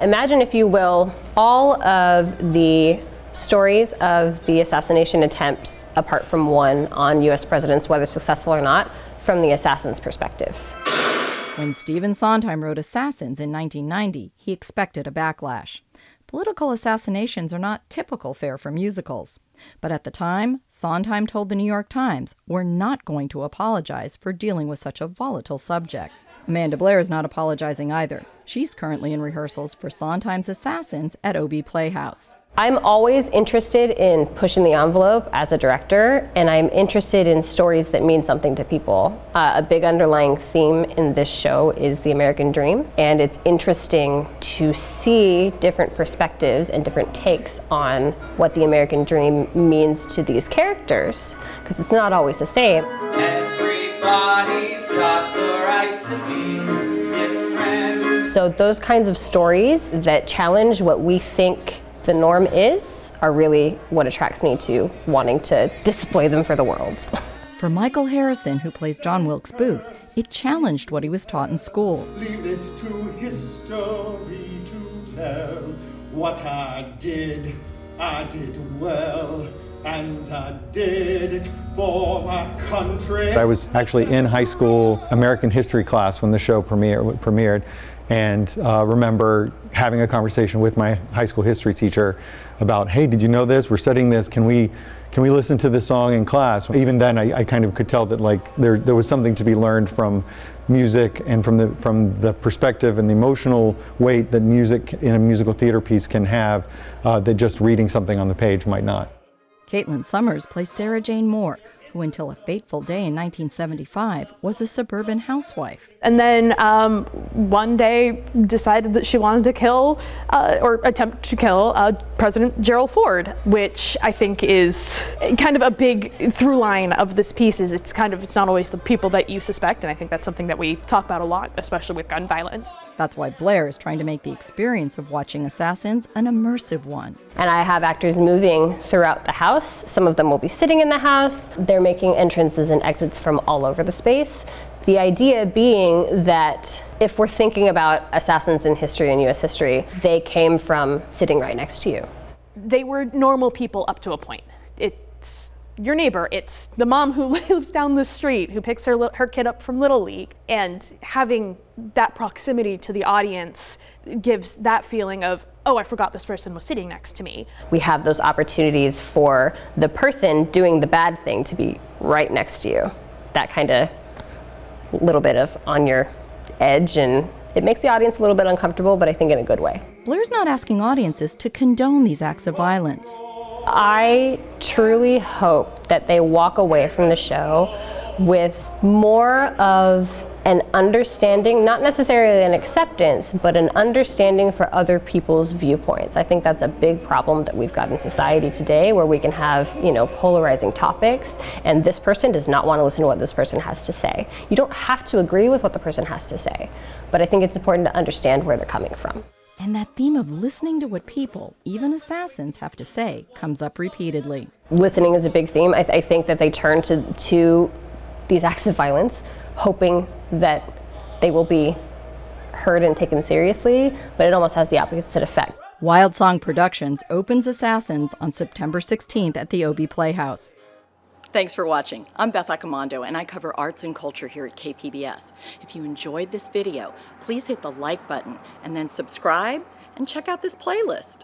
Imagine, if you will, all of the stories of the assassination attempts, apart from one on US presidents, whether successful or not, from the assassin's perspective. When Stephen Sondheim wrote Assassins in 1990, he expected a backlash. Political assassinations are not typical fare for musicals. But at the time, Sondheim told the New York Times, "We're not going to apologize for dealing with such a volatile subject." Amanda Blair is not apologizing either. She's currently in rehearsals for Sondheim's Assassins at OB Playhouse. I'm always interested in pushing the envelope as a director, and I'm interested in stories that mean something to people. A big underlying theme in this show is the American dream, and it's interesting to see different perspectives and different takes on what the American dream means to these characters, because it's not always the same. Everybody's got the right to be different. So those kinds of stories that challenge what we think the norm is are really what attracts me to wanting to display them for the world. For Michael Harrison, who plays John Wilkes Booth, it challenged what he was taught in school. Leave it to history to tell. What I did well, and I did it for my country. I was actually in high school American history class when the show premiered. And remember having a conversation with my high school history teacher about, hey, did you know this? We're studying this. Can we listen to this song in class? Even then, I kind of could tell that like there was something to be learned from music and from the perspective and the emotional weight that music in a musical theater piece can have that just reading something on the page might not. Caitlin Summers plays Sarah Jane Moore, who until a fateful day in 1975 was a suburban housewife. And then one day decided that she wanted to kill, or attempt to kill, President Gerald Ford, which I think is kind of a big through line of this piece. Is it's not always the people that you suspect, and I think that's something that we talk about a lot, especially with gun violence. That's why Blair is trying to make the experience of watching Assassins an immersive one. And I have actors moving throughout the house. Some of them will be sitting in the house. They're making entrances and exits from all over the space. The idea being that if we're thinking about assassins in history and US history, they came from sitting right next to you. They were normal people up to a point. It's your neighbor, it's the mom who lives down the street, who picks her kid up from Little League, and having that proximity to the audience gives that feeling of, oh, I forgot this person was sitting next to me. We have those opportunities for the person doing the bad thing to be right next to you. That kind of little bit of on your edge, and it makes the audience a little bit uncomfortable, but I think in a good way. Blair's not asking audiences to condone these acts of violence. I truly hope that they walk away from the show with more of an understanding, not necessarily an acceptance, but an understanding for other people's viewpoints. I think that's a big problem that we've got in society today, where we can have, polarizing topics, and this person does not want to listen to what this person has to say. You don't have to agree with what the person has to say, but I think it's important to understand where they're coming from. And that theme of listening to what people, even assassins, have to say comes up repeatedly. Listening is a big theme. I think that they turn to these acts of violence hoping that they will be heard and taken seriously, but it almost has the opposite effect. Wildsong Productions opens Assassins on September 16th at the OB Playhouse. Thanks for watching. I'm Beth Accomando, and I cover arts and culture here at KPBS. If you enjoyed this video, please hit the like button and then subscribe and check out this playlist.